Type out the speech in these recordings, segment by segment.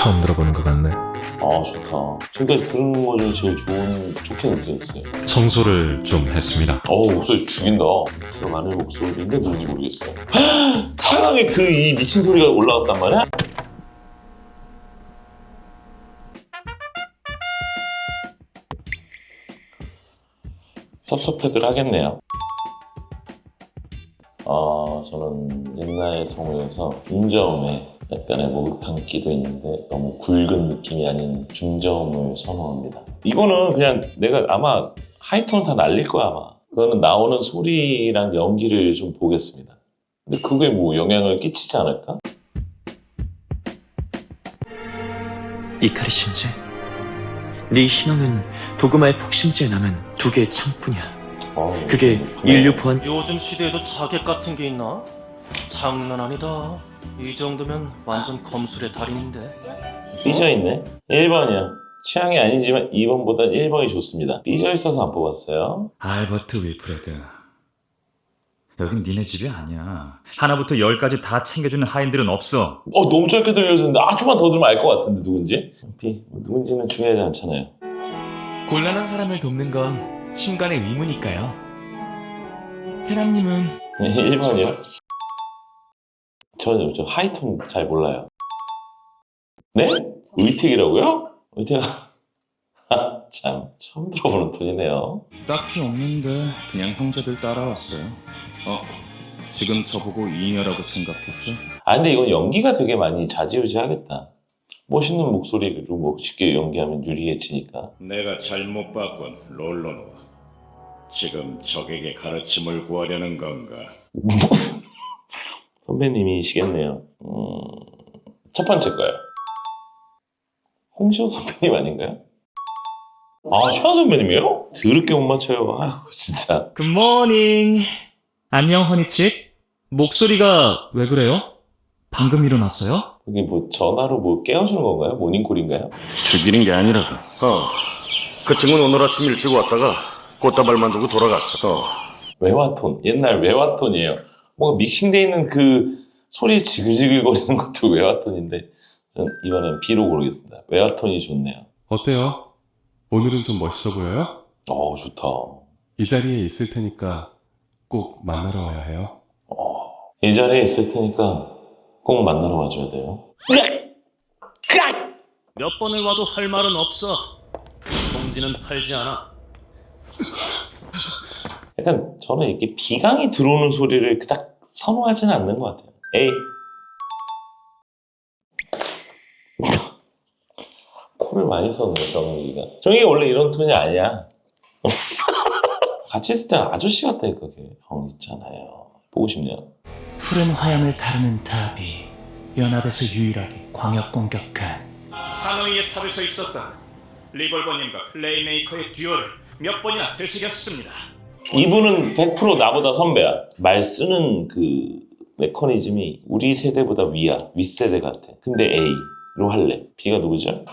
처음 들어보는 것 같네. 아 좋다. 지금까지 들은 거 중에 제일 좋게 느껴졌어요. 청소를 좀 했습니다. 목소리 죽인다. 그럼 아는 목소리인데 누군지 모르겠어요. 상황에 그 이 미친 소리가 올라왔단 말이야? 섭섭해들 하겠네요. 저는 옛날 성우에서 중저음에 약간의 목욕탕기도 있는데 너무 굵은 느낌이 아닌 중저음을 선호합니다. 이거는 그냥 내가 아마 하이톤 다 날릴 거야 아마. 그거는 나오는 소리랑 연기를 좀 보겠습니다. 근데 그게 뭐 영향을 끼치지 않을까? 이카리 심재, 네 희망은 도그마의 폭심지에 남은 두 개의 창뿐이야. 그게 인류 보안. 요즘 시대에도 자객 같은 게 있나? 장난 아니다. 이 정도면 완전 검술의 달인인데. 삐져있네. 1번이요. 취향이 아니지만 2번보단 1번이 좋습니다. 삐져있어서 안 뽑았어요. 알버트 윌프레드, 여긴 니네 집이 아니야. 하나부터 열까지 다 챙겨주는 하인들은 없어. 너무 짧게 들려주는데 아주만 더 들으면 알 것 같은데 누군지? 누군지는 중요하지 않잖아요. 곤란한 사람을 돕는 건 신간의 의무니까요. 테람님은 1번이요? 저 하이톤 잘 몰라요. 네? 의택이라고요? 의택 참 처음 들어보는 톤이네요. 딱히 없는데 그냥 형제들 따라왔어요. 지금 저보고 이녀라고 생각했죠? 근데 이건 연기가 되게 많이 좌지우지하겠다. 멋있는 목소리로 뭐 쉽게 연기하면 유리해지니까. 내가 잘못 봤군, 롤로노. 지금 적에게 가르침을 구하려는 건가? 선배님이시겠네요. 첫 번째 거요. 홍시호 선배님 아닌가요? 최한 선배님이에요? 더럽게 못 맞춰요. 진짜. 굿모닝. 안녕 허니칩. 목소리가 왜 그래요? 방금 일어났어요? 그게 뭐 전화로 뭐 깨워주는 건가요? 모닝콜인가요? 죽이는 게 아니라. 그 친구는 오늘 아침 일찍 왔다가 꽃다발만 두고 돌아갔어. 외화톤. 옛날 외화톤이에요. 뭔가 믹싱돼 있는 그 소리 지글지글 거리는 것도 외화톤인데 전 이번엔 B로 고르겠습니다. 외화톤이 좋네요. 어때요? 오늘은 좀 멋있어 보여요? 좋다. 이 자리에 있을 테니까 꼭 만나러 와야 해요. 이 자리에 있을 테니까 꼭 만나러 와줘야 돼요. 몇 번을 와도 할 말은 없어. 동지는 팔지 않아. 약간 저는 이렇게 비강이 들어오는 소리를 그닥 선호하지는 않는 것 같아요. 에이. 코를 많이 썼네요, 정욱이가. 정욱이가 원래 이런 톤이 아니야. 같이 있을 때는 아저씨 같다니까, 걔. 형 있잖아요. 보고 싶네요. 푸른 화염을 다루는 답이 연합에서 유일하게 광역 공격한 하노이의 탑에서 있었던 리볼버님과 플레이메이커의 듀얼을 몇 번이나 되새겼습니다. 이분은 100% 나보다 선배야. 말 쓰는 그 메커니즘이 우리 세대보다 위야. 윗세대 같아. 근데 A로 할래. B가 누구죠?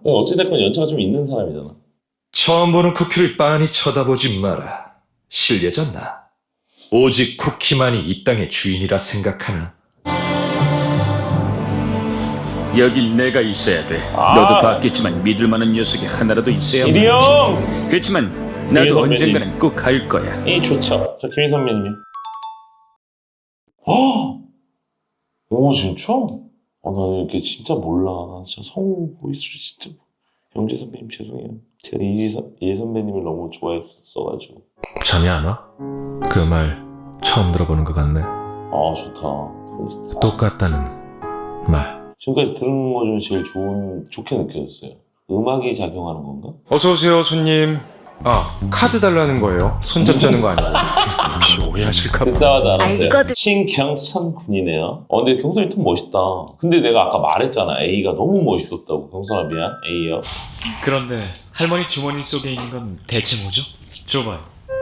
어찌됐건 연차가 좀 있는 사람이잖아. 처음 보는 쿠키를 빤히 쳐다보지 마라. 실례졌나? 오직 쿠키만이 이 땅의 주인이라 생각하나? 여긴 내가 있어야 돼. 너도 봤겠지만 믿을 만한 녀석이 하나라도 있어야 이리 형! 그렇지만 김희 나도 선배님. 언젠가는 꼭 갈 거야. 좋죠. 저 김희 선배님이요. 오 진짜? 나 이렇게 진짜 몰라. 나 진짜 성우 보이스를 진짜. 영재 선배님 죄송해요. 제가 이 선배님을 너무 좋아했었어가지고. 잠이 안 와? 그 말 처음 들어보는 것 같네. 좋다. 똑같다는 말. 지금까지 들은 거 중에 제일 좋게 느껴졌어요. 음악이 작용하는 건가? 어서오세요 손님. 카드 달라는 거예요? 손잡자는 거 아니고. 혹시 오해하실까봐. 듣자마자 알았어요. 신경선 군이네요. 근데 경선이 좀 멋있다. 근데 내가 아까 말했잖아. A가 너무 멋있었다고. 경선아 미안. A요. 그런데 할머니 주머니 속에 있는 건 대체 뭐죠? 줘봐요.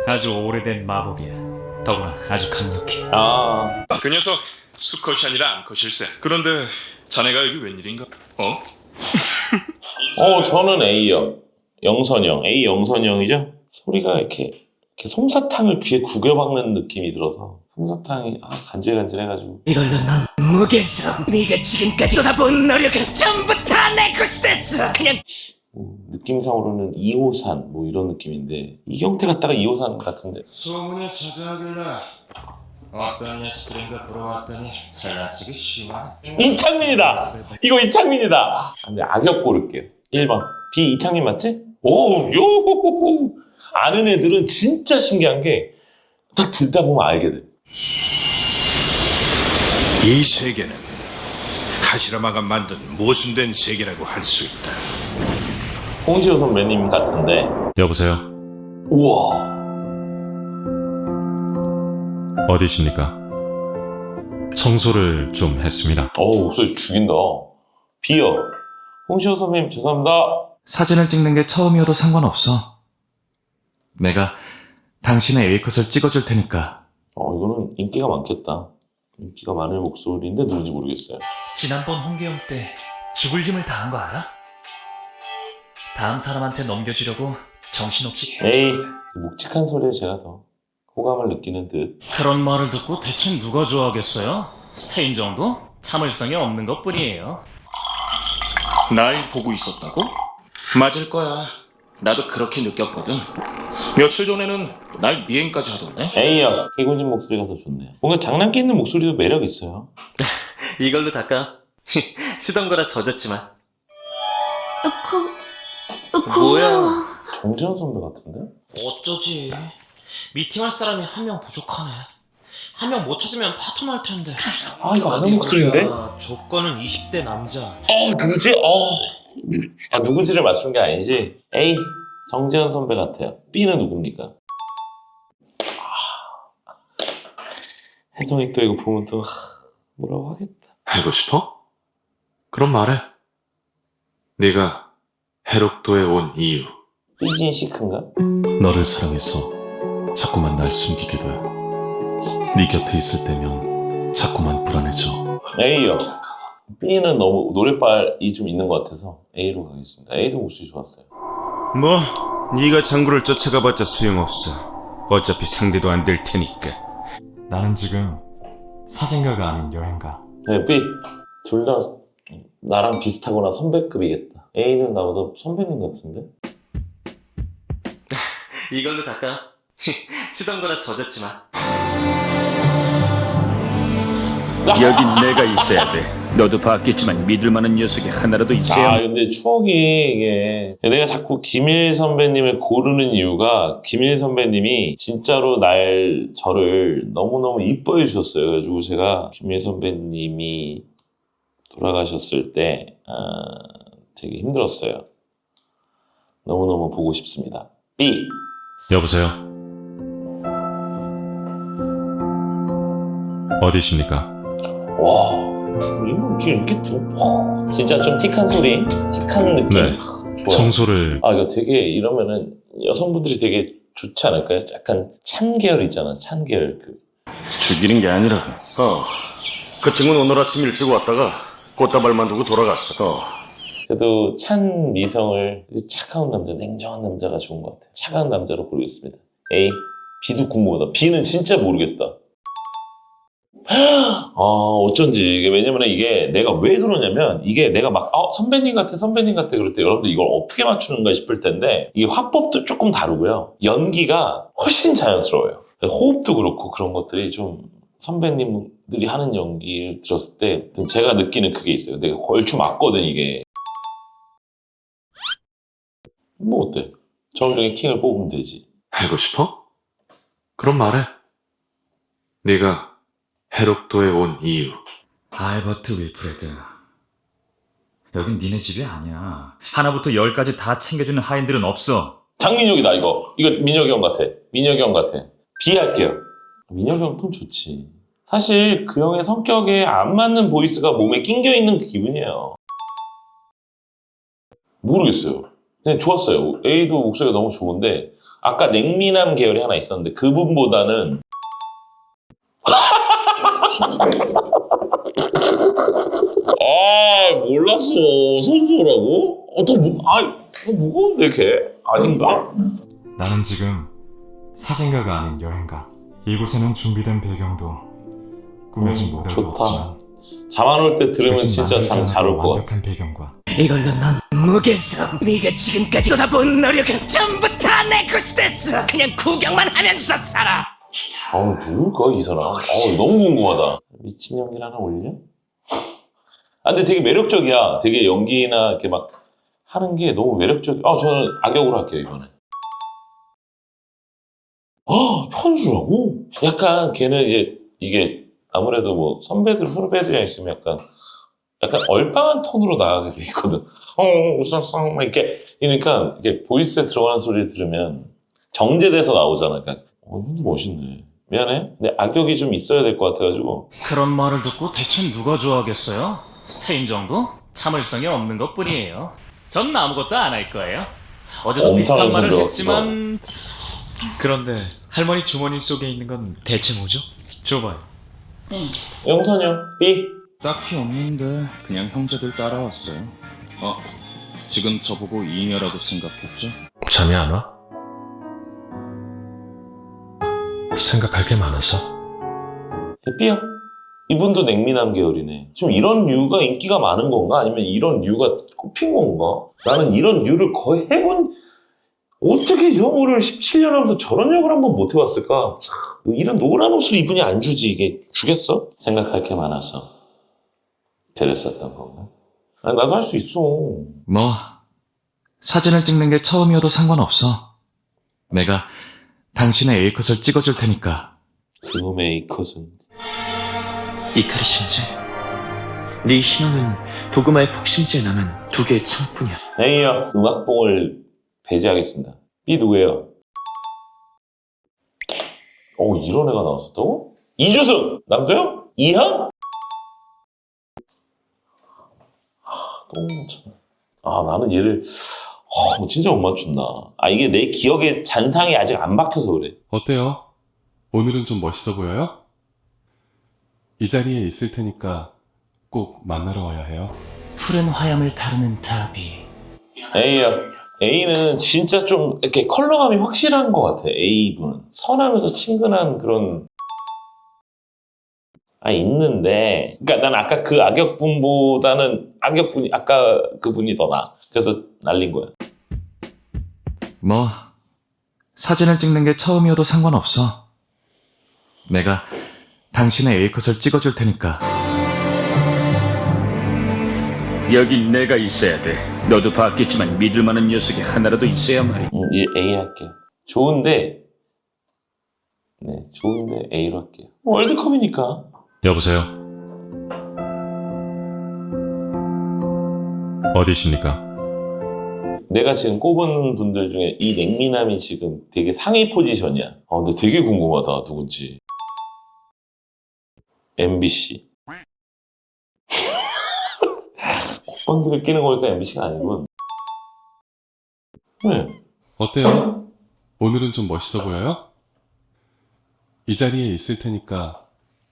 아주 오래된 마법이야. 더구나 아주 강력해. 그 녀석 수컷이 아니라 암컷일세. 그런데 자네가 여기 웬일인가? 저는 A요. 영선형. A 영선형이죠? 소리가 이렇게 솜사탕을 귀에 구겨박는 느낌이 들어서 솜사탕이 간질간질해가지고. 이걸로 넌 무게스러워. 네가 지금까지 쏟아본 노력은 전부 다 내 것이 됐어. 그냥 느낌상으로는 2호산 뭐 이런 느낌인데 이경태 갔다가 2호산 같은데. 소문이 자자하길래 어떤 녀석들인가 보러 왔더니 잘나치기 심하네. 이창민이다. 이거 이창민이다. 근데 악역 고를게요. 1번 B 이창민 맞지? 오, 요. 아는 애들은 진짜 신기한 게 딱 듣다 보면 알게 돼. 이 세계는 카시라마가 만든 모순된 세계라고 할 수 있다. 홍시호 선배님 같은데. 여보세요? 우와. 어디십니까? 청소를 좀 했습니다. 목소리 죽인다. B요. 홍시호 선배님 죄송합니다. 사진을 찍는 게 처음이어도 상관없어. 내가 당신의 A컷을 찍어줄 테니까. 이거는 인기가 많겠다. 인기가 많을 목소리인데 누군지 모르겠어요. 지난번 홍계영 때 죽을 힘을 다한 거 알아? 다음 사람한테 넘겨주려고 정신없이 에이, 묵직한 소리에 제가 더 호감을 느끼는 듯. 그런 말을 듣고 대체 누가 좋아하겠어요? 스테인 정도? 참을성이 없는 것뿐이에요. 날 보고 있었다고? 맞을 거야. 나도 그렇게 느꼈거든. 며칠 전에는 날 미행까지 하던데. A요. 개구진 목소리가 더 좋네요. 뭔가 장난기 있는 목소리도 매력 있어요. 이걸로 닦아. 쓰던 거라 젖었지만. 뭐야? 정재현 선배 같은데? 어쩌지? 미팅할 사람이 한 명 부족하네. 한 명 못 찾으면 파토 날 텐데. 이거 아는 목소리인데? 조건은 20대 남자. 누구지? 누구지를 맞춘 게 아니지? A. 정재현 선배 같아요. B는 누굽니까? 혜성이 또 이거 보면 또 뭐라고 하겠다. 알고 싶어? 그럼 말해. 네가 해록도에 온 이유. 삐진 시크인가? 너를 사랑해서 자꾸만 날 숨기게 돼. 네 곁에 있을 때면 자꾸만 불안해져. A요. B는 너무 노래빨이 좀 있는 것 같아서 A로 가겠습니다. A도 목소리 좋았어요. 뭐 네가 장구를 쫓아가봤자 소용없어. 어차피 상대도 안 될 테니까. 나는 지금 사진가가 아닌 여행가. 네, B. 둘 다 나랑 비슷하거나 선배급이겠다. A는 나보다 선배님 같은데? 이걸로 닦아. 쓰던 거라 젖었지만. 여긴 내가 있어야 돼. 너도 봤겠지만 믿을 만한 녀석이 하나라도 있어야. 근데 추억이 이게 내가 자꾸 김일 선배님을 고르는 이유가 김일 선배님이 진짜로 저를 너무너무 이뻐해 주셨어요. 그래가지고 제가 김일 선배님이 돌아가셨을 때 되게 힘들었어요. 너무너무 보고 싶습니다. B. 여보세요? 어디십니까? 와, 이렇게 진짜 좀 틱한 소리, 틱한 느낌. 네. 좋아요. 청소를 이거 되게 이러면은 여성분들이 되게 좋지 않을까요? 약간 찬 계열 있잖아, 찬 계열. 죽이는 게 아니라. 그 친구는 오늘 아침 일찍 왔다가 꽃다발만 두고 돌아갔어. 그래도 찬 미성을 차가운 남자, 냉정한 남자가 좋은 것 같아요. 차가운 남자로 고르겠습니다. A. B도 궁금하다. B는 진짜 모르겠다. 어쩐지. 왜냐면 이게 내가 왜 그러냐면 이게 내가 막 선배님 같아 그럴 때 여러분들 이걸 어떻게 맞추는가 싶을 텐데 이게 화법도 조금 다르고요. 연기가 훨씬 자연스러워요. 호흡도 그렇고 그런 것들이 좀 선배님들이 하는 연기를 들었을 때 제가 느끼는 그게 있어요. 내가 얼추 맞거든 이게. 뭐 어때? 정중에 킹을 뽑으면 되지. 알고 싶어? 그럼 말해. 네가 해록도에 온 이유. 알버트 윌프레드. 여긴 니네 집이 아니야. 하나부터 열까지 다 챙겨주는 하인들은 없어. 장민혁이다 이거 민혁이 형 같아. 민혁이 형 같아. B 할게요. 민혁이 형 톤 좋지. 사실 그 형의 성격에 안 맞는 보이스가 몸에 낑겨 있는 그 기분이에요. 모르겠어요. 근데 좋았어요. A도 목소리가 너무 좋은데 아까 냉미남 계열이 하나 있었는데 그분보다는 몰랐어. 선수라고? 더 무거운데 걔? 아닌가? 나는 지금 사진가가 아닌 여행가. 이곳에는 준비된 배경도 꾸며진 모델도 좋다. 없지만 잠 안 올 때 들으면 대신 진짜 잠 만들지 잘 올 않아도 것 같아. 완벽한 배경과 이걸로 넌 무게서 네가 지금까지 쏟아부은 노력은 전부 다 내 것이 됐어. 그냥 구경만 하면서 살아. 누굴까 이 사람? 너무 궁금하다. 미친 연기를 하나 올려? 근데 되게 매력적이야. 되게 연기나 이렇게 막 하는 게 너무 매력적이야. 저는 악역으로 할게요 이번에. 현수라고? 약간 걔는 이제 이게 아무래도 뭐 선배들 후배들이랑 있으면 약간 얼빵한 톤으로 나가게 돼 있거든. 막 이렇게 그러니까 이게 보이스에 들어가는 소리를 들으면 정제돼서 나오잖아. 그러니까 현수 멋있네. 미안해. 근데 악역이 좀 있어야 될 것 같아가지고. 그런 말을 듣고 대체 누가 좋아하겠어요? 스테인 정도? 참을성이 없는 것 뿐이에요. 전 아무것도 안 할 거예요. 어제도 비슷한 말을 엄청 했지만 그런데 할머니 주머니 속에 있는 건 대체 뭐죠? 줘봐요. 영선이 형 B. 딱히 없는데 그냥 형제들 따라왔어요. 지금 저보고 잉여라고 생각했죠? 잠이 안 와? 생각할 게 많아서. B야. 이분도 냉미남 계열이네. 지금 이런 류가 인기가 많은 건가? 아니면 이런 류가 꼽힌 건가? 나는 이런 류를 거의 어떻게 영어를 17년 하면서 저런 역을 한번 못 해봤을까? 참, 이런 노란 옷을 입으니 안 주지. 이게 주겠어? 생각할 게 많아서 그랬었던 건가? 나도 할 수 있어. 뭐 사진을 찍는 게 처음이어도 상관없어. 내가 당신의 A컷을 찍어줄 테니까. 그놈의 A컷은 이카리 신지, 네 희망은 도그마의 폭심지에 남은 두 개의 창뿐이야. A야 음악봉을 배제하겠습니다. B 누구예요? 이런 애가 나왔었다고? 이주승! 남도형? 이한? 너무 맞췄네. 나는 얘를 진짜 못 맞춘다. 이게 내 기억에 잔상이 아직 안 박혀서 그래. 어때요? 오늘은 좀 멋있어 보여요? 이 자리에 있을 테니까 꼭 만나러 와야 해요. 푸른 화염을 다루는 답이 A야. A는 진짜 좀 이렇게 컬러감이 확실한 것 같아. A분은 선하면서 친근한 그런 있는데, 그러니까 난 아까 그 악역분보다는 악역분이 아까 그분이 더 나아. 그래서 날린 거야. 뭐 사진을 찍는 게 처음이어도 상관없어. 내가 당신의 A컷을 찍어줄 테니까. 여긴 내가 있어야 돼. 너도 봤겠지만 믿을 만한 녀석이 하나라도 있어야 말이야. 이제 A 할게요. 좋은데 A로 할게요. 월드컵이니까. 여보세요? 어디십니까? 내가 지금 꼽은 분들 중에 이 냉미남이 지금 되게 상위 포지션이야. 근데 되게 궁금하다. 누군지. MBC. 콧방귀를 끼는 거니까 MBC가 아니군. 네. 어때요? 오늘은 좀 멋있어 보여요? 이 자리에 있을 테니까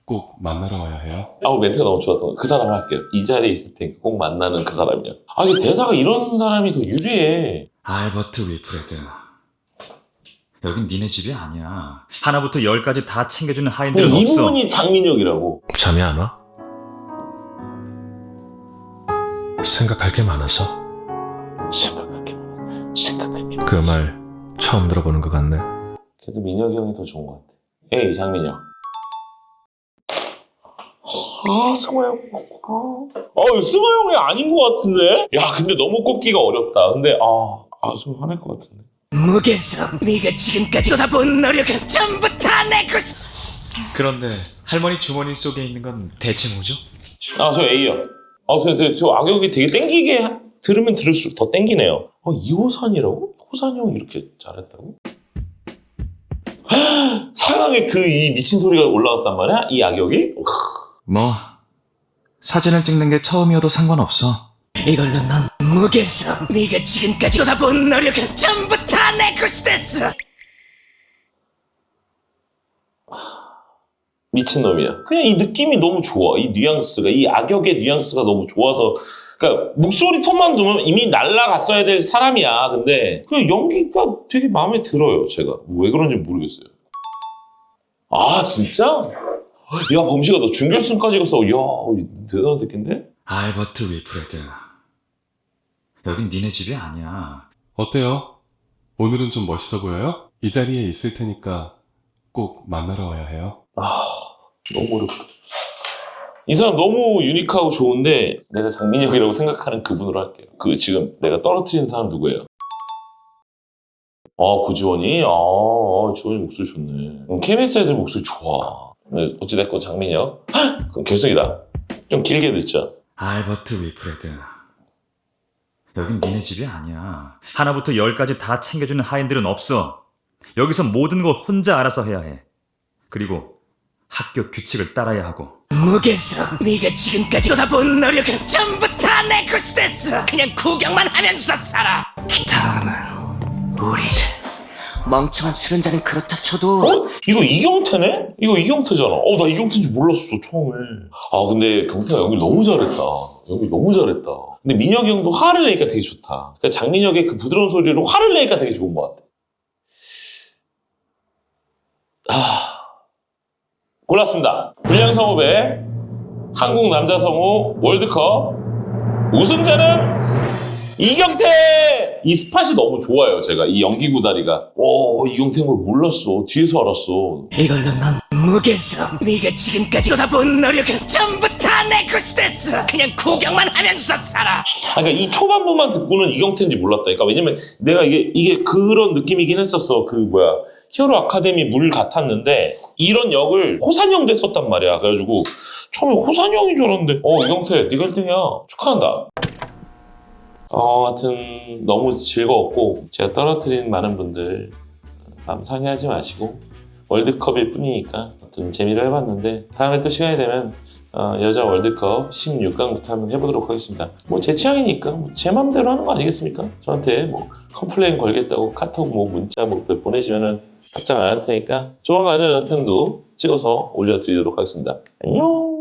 꼭 만나러 와야 해요. 멘트가 너무 좋았던 거. 그 사람 할게요. 이 자리에 있을 테니까 꼭 만나는 그 사람이요. 이게 대사가 이런 사람이 더 유리해. 알버트 위프레드, 여긴 니네 집이 아니야. 하나부터 10까지 다 챙겨주는 하인들은 없어. 이분이 장민혁이라고. 잠이 안 와? 생각할 게 많아서. 생각할게. 그 말 처음 들어보는 것 같네. 그래도 민혁이 형이 더 좋은 것 같아. 에이, 장민혁. 승화 형. 승화 형이 아닌 것 같은데? 야, 근데 너무 꼽기가 어렵다. 근데, 좀 화낼 것 같은데. 무게서 네가 지금까지 쏟아부은 노력은 전부 다 내 것이. 그런데 할머니 주머니 속에 있는 건 대체 뭐죠? 저 A요. 저 악역이 되게 땡기게 들으면 들을수록 더 땡기네요. 이호산이라고? 호산이 형이 이렇게 잘했다고? 상황에 이 미친 소리가 올라왔단 말이야? 이 악역이? 뭐 사진을 찍는 게 처음이어도 상관없어. 이걸로 넌 무게서 네가 지금까지 쏟아부은 노력은 전부 다 내 것이 됐어. 미친놈이야. 그냥 이 느낌이 너무 좋아. 이 뉘앙스가, 이 악역의 뉘앙스가 너무 좋아서. 그러니까 목소리 톤만 두면 이미 날라갔어야 될 사람이야. 근데 그냥 연기가 되게 마음에 들어요. 제가 왜 그런지 모르겠어요. 아 진짜? 야 범시가 너 준결승까지 갔어. 야 대단한 새끼인데? 알버트 윌프레드. 여긴 니네 집이 아니야. 어때요? 오늘은 좀 멋있어 보여요? 이 자리에 있을 테니까 꼭 만나러 와야 해요. 너무 어렵다. 이 사람 너무 유니크하고 좋은데 내가 장민혁이라고 생각하는 그분으로 할게요. 그 지금 내가 떨어뜨리는 사람 누구예요? 구지원이? 지원이 목소리 좋네. KBS 애들 목소리 좋아. 네, 어찌됐건 장민혁. 헉! 그럼 결승이다. 좀 길게 듣자. 알버트 윌프레드. 여긴 니네 집이 아니야. 하나부터 열까지 다 챙겨주는 하인들은 없어. 여기서 모든 걸 혼자 알아서 해야 해. 그리고 학교 규칙을 따라야 하고. 무게서 네가 지금까지 쏟아부은 노력은 전부 다 내 것이 됐어. 그냥 구경만 하면서 살아. 다음은 우리 멍청한 수련자는 그렇다 쳐도 이거 이경태네? 이거 이경태잖아. 나 이경태인지 몰랐어 처음에. 근데 경태가 연기 너무 잘했다. 연기 너무 잘했다. 근데 민혁이 형도 화를 내니까 되게 좋다. 그러니까 장민혁의 그 부드러운 소리로 화를 내니까 되게 좋은 것 같아. 골랐습니다. 불량성우배 한국 남자성우 월드컵 우승자는 이경태! 이 스팟이 너무 좋아요, 제가. 이 연기 구다리가. 이경태인 걸 몰랐어. 뒤에서 알았어. 이걸로 넌 무게서 네가 지금까지 쏟아부은 노력은 전부 다 내 것이 됐어. 그냥 구경만 하면서 살아. 그러니까 이 초반부만 듣고는 이경태인지 몰랐다니까. 왜냐면 내가 이게 그런 느낌이긴 했었어. 히어로 아카데미 물 같았는데 이런 역을 호산형도 했었단 말이야. 그래가지고 처음에 호산형인 줄 알았는데 이경태 네가 1등이야. 축하한다. 하여튼 너무 즐거웠고 제가 떨어뜨린 많은 분들 마음 상해하지 마시고 월드컵일 뿐이니까 하여튼 재미를 해봤는데 다음에 또 시간이 되면 여자 월드컵 16강부터 한번 해보도록 하겠습니다. 제 취향이니까 제 맘대로 하는 거 아니겠습니까? 저한테 컴플레인 걸겠다고 카톡 문자 보내시면은 답장 안 할 테니까 조만간에 편도 찍어서 올려드리도록 하겠습니다. 안녕.